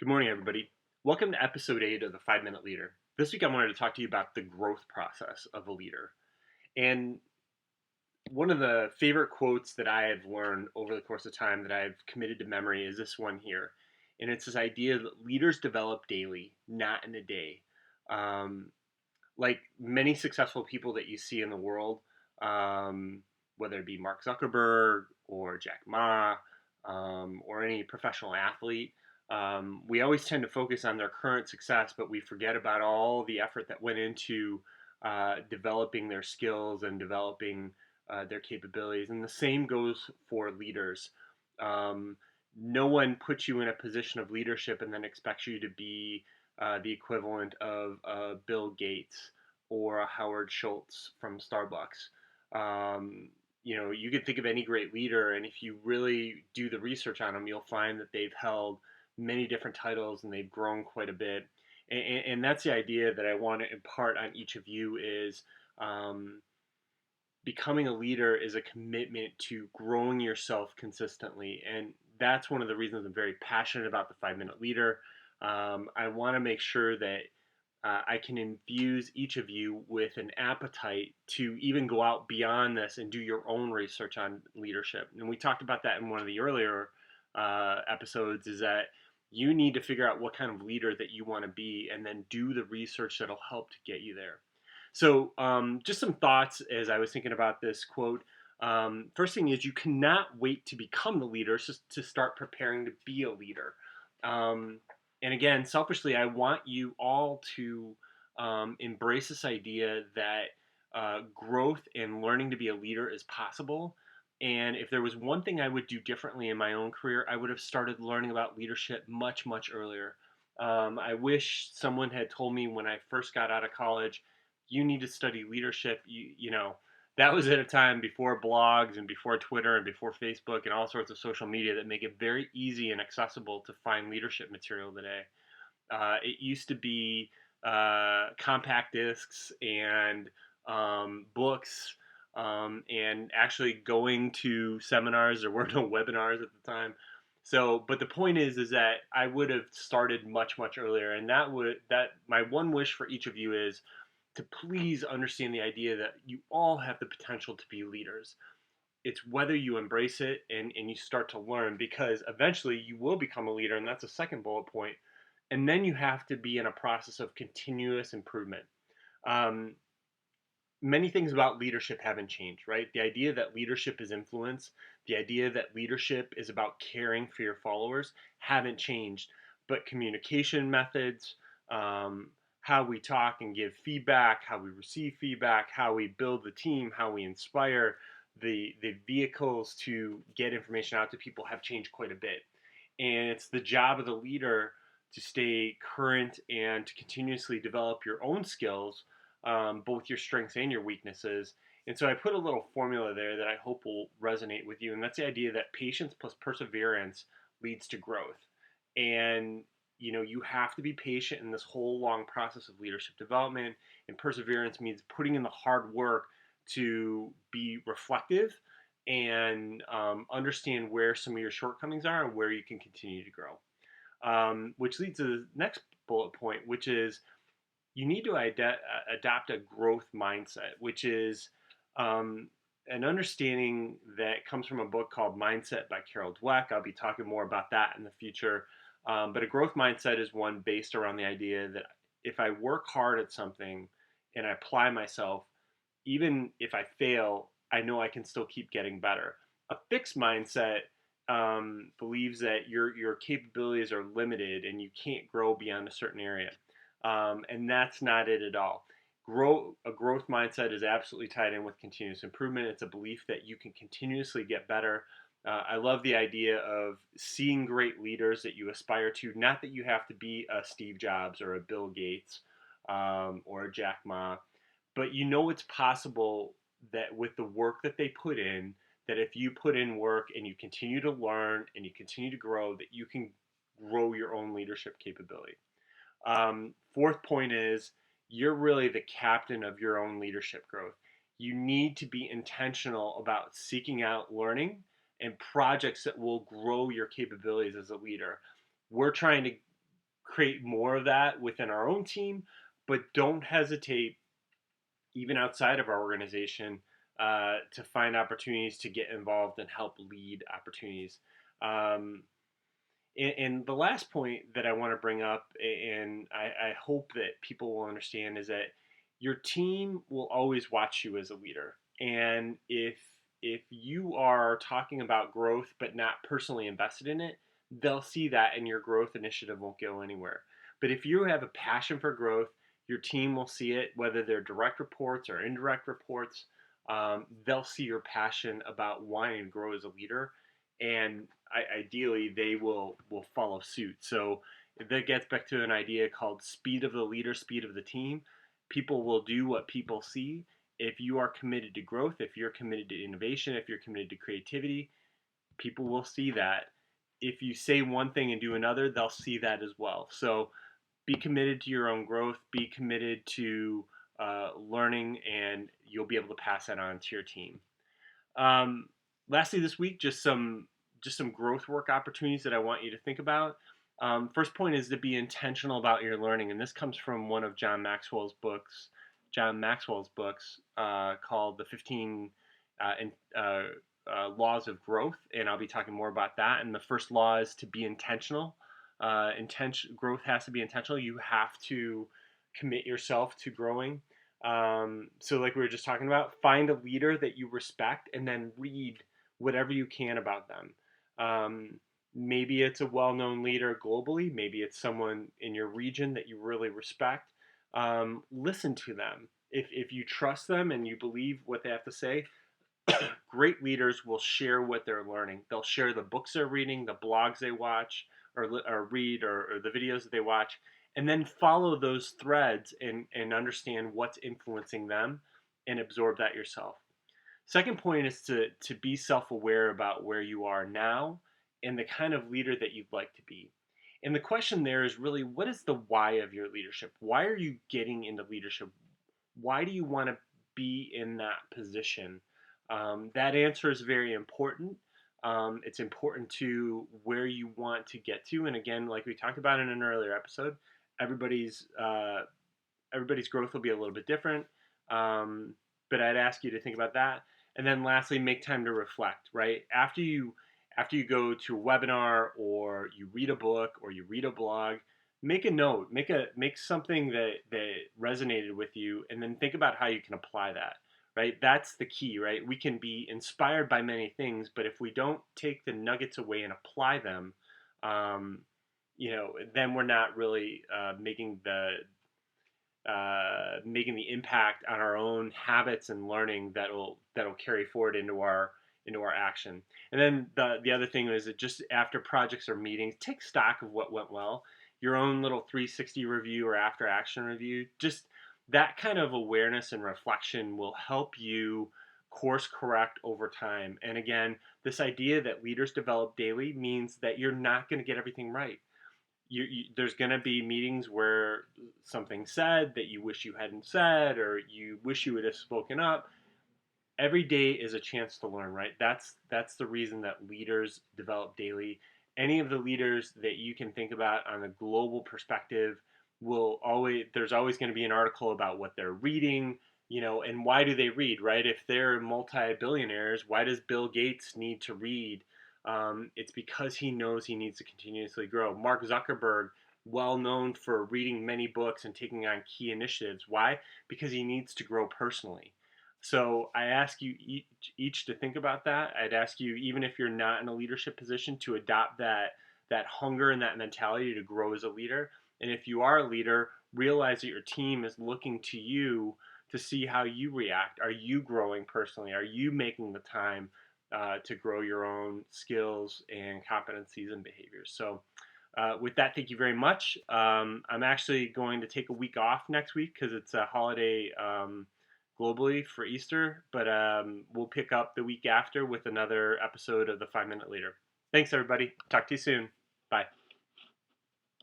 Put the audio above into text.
Good morning, everybody. Welcome to episode 8 of the 5 Minute Leader. This week, I wanted to talk to you about the growth process of a leader. And one of the favorite quotes that I have learned over the course of time that I've committed to memory is this one here. And it's this idea that leaders develop daily, not in a day. Um, like many successful people that you see in the world, whether it be Mark Zuckerberg or Jack Ma or any professional athlete, we always tend to focus on their current success, but we forget about all the effort that went into developing their skills and developing their capabilities. And the same goes for leaders. Um, no one puts you in a position of leadership and then expects you to be the equivalent of Bill Gates or a Howard Schultz from Starbucks. You can think of any great leader, and if you really do the research on them, you'll find that they've held many different titles and they've grown quite a bit. And that's the idea that I want to impart on each of you is um, becoming a leader is a commitment to growing yourself consistently. And that's one of the reasons I'm very passionate about the 5 Minute Leader. I want to make sure that I can infuse each of you with an appetite to even go out beyond this and do your own research on leadership. And we talked about that in one of the earlier episodes, is that you need to figure out what kind of leader that you want to be and then do the research that'll help to get you there. So, just some thoughts as I was thinking about this quote. First thing is, you cannot wait to become the leader just to start preparing to be a leader. Um, and again, selfishly, I want you all to embrace this idea that growth and learning to be a leader is possible. And if there was one thing I would do differently in my own career, I would have started learning about leadership much, much earlier. I wish someone had told me when I first got out of college, you need to study leadership. That was at a time before blogs and before Twitter and before Facebook and all sorts of social media that make it very easy and accessible to find leadership material today. It used to be compact discs and books, and actually going to seminars. There were no webinars at the time. So, but the point is that I would have started much, much earlier, and that my one wish for each of you is to please understand the idea that you all have the potential to be leaders. It's whether you embrace it and you start to learn, because eventually you will become a leader, and that's the second bullet point. And then you have to be in a process of continuous improvement. Um, Many things about leadership haven't changed, right? The idea that leadership is influence, the idea that leadership is about caring for your followers haven't changed. But communication methods, um, how we talk and give feedback, how we receive feedback, how we build the team, how we inspire, the vehicles to get information out to people have changed quite a bit. And it's the job of the leader to stay current and to continuously develop your own skills, both your strengths and your weaknesses. And so I put a little formula there that I hope will resonate with you. And that's the idea that patience plus perseverance leads to growth. And you have to be patient in this whole long process of leadership development. And perseverance means putting in the hard work to be reflective and understand where some of your shortcomings are and where you can continue to grow. Which leads to the next bullet point, which is you need to adopt a growth mindset, which is an understanding that comes from a book called Mindset by Carol Dweck. I'll be talking more about that in the future. But a growth mindset is one based around the idea that if I work hard at something and I apply myself, even if I fail, I know I can still keep getting better. A fixed mindset believes that your capabilities are limited and you can't grow beyond a certain area, and that's not it at all. A growth mindset is absolutely tied in with continuous improvement. It's a belief that you can continuously get better. I love the idea of seeing great leaders that you aspire to. Not that you have to be a Steve Jobs or a Bill Gates or a Jack Ma, but it's possible that with the work that they put in, that if you put in work and you continue to learn and you continue to grow, that you can grow your own leadership capability. Fourth point is you're really the captain of your own leadership growth. You need to be intentional about seeking out learning and projects that will grow your capabilities as a leader. We're trying to create more of that within our own team, but don't hesitate, even outside of our organization, to find opportunities to get involved and help lead opportunities. Um, and the last point that I want to bring up, and I hope that people will understand, is that your team will always watch you as a leader. And if you are talking about growth but not personally invested in it, they'll see that, and your growth initiative won't go anywhere. But if you have a passion for growth, your team will see it, whether they're direct reports or indirect reports. They'll see your passion about wanting to grow as a leader, and ideally they will follow suit. So that gets back to an idea called speed of the leader, speed of the team. People will do what people see. If you are committed to growth, if you're committed to innovation, if you're committed to creativity, people will see that. If you say one thing and do another, they'll see that as well. So be committed to your own growth, be committed to learning, and you'll be able to pass that on to your team. Um, Lastly, this week, just some growth work opportunities that I want you to think about. First point is to be intentional about your learning, and this comes from one of John Maxwell's books called The 15 in, Laws of Growth, and I'll be talking more about that. And the first law is to be intentional. Growth has to be intentional. You have to commit yourself to growing. So, like we were just talking about, find a leader that you respect and then read whatever you can about them. Maybe it's a well known leader globally, maybe it's someone in your region that you really respect. Listen to them. If you trust them and you believe what they have to say, great leaders will share what they're learning. They'll share the books they're reading, the blogs they watch or read, or the videos that they watch, and then follow those threads and understand what's influencing them and absorb that yourself. Second point is to be self-aware about where you are now and the kind of leader that you'd like to be. And the question there is really, what is the why of your leadership? Why are you getting into leadership? Why do you want to be in that position? That answer is very important. It's important to where you want to get to. And again, like we talked about in an earlier episode, everybody's everybody's growth will be a little bit different. But I'd ask you to think about that. And then lastly, make time to reflect. Right after you go to a webinar or you read a book or you read a blog, make a note, make something that resonated with you, and then think about how you can apply that. Right, that's the key. Right, we can be inspired by many things, but if we don't take the nuggets away and apply them, um, then we're not really making the impact on our own habits and learning that'll carry forward into our action. And then the other thing is that just after projects or meetings, take stock of what went well. Your own little 360 review or after action review. Just that kind of awareness and reflection will help you course correct over time. And again, this idea that leaders develop daily means that you're not going to get everything right. There's going to be meetings where something said that you wish you hadn't said, or you wish you would have spoken up. Every day is a chance to learn, right? That's the reason that leaders develop daily. Any of the leaders that you can think about on a global perspective there's always going to be an article about what they're reading, and why do they read, right? If they're multi-billionaires, why does Bill Gates need to read? It's because he knows he needs to continuously grow. Mark Zuckerberg, well known for reading many books and taking on key initiatives. Why? Because he needs to grow personally. So I ask you each to think about that. I'd ask you, even if you're not in a leadership position, to adopt that hunger and that mentality to grow as a leader. And if you are a leader, realize that your team is looking to you to see how you react. Are you growing personally? Are you making the time to grow your own skills and competencies and behaviors? So, with that, thank you very much. I'm actually going to take a week off next week because it's a holiday globally for Easter, but we'll pick up the week after with another episode of the 5 Minute Leader. Thanks, everybody. Talk to you soon. Bye.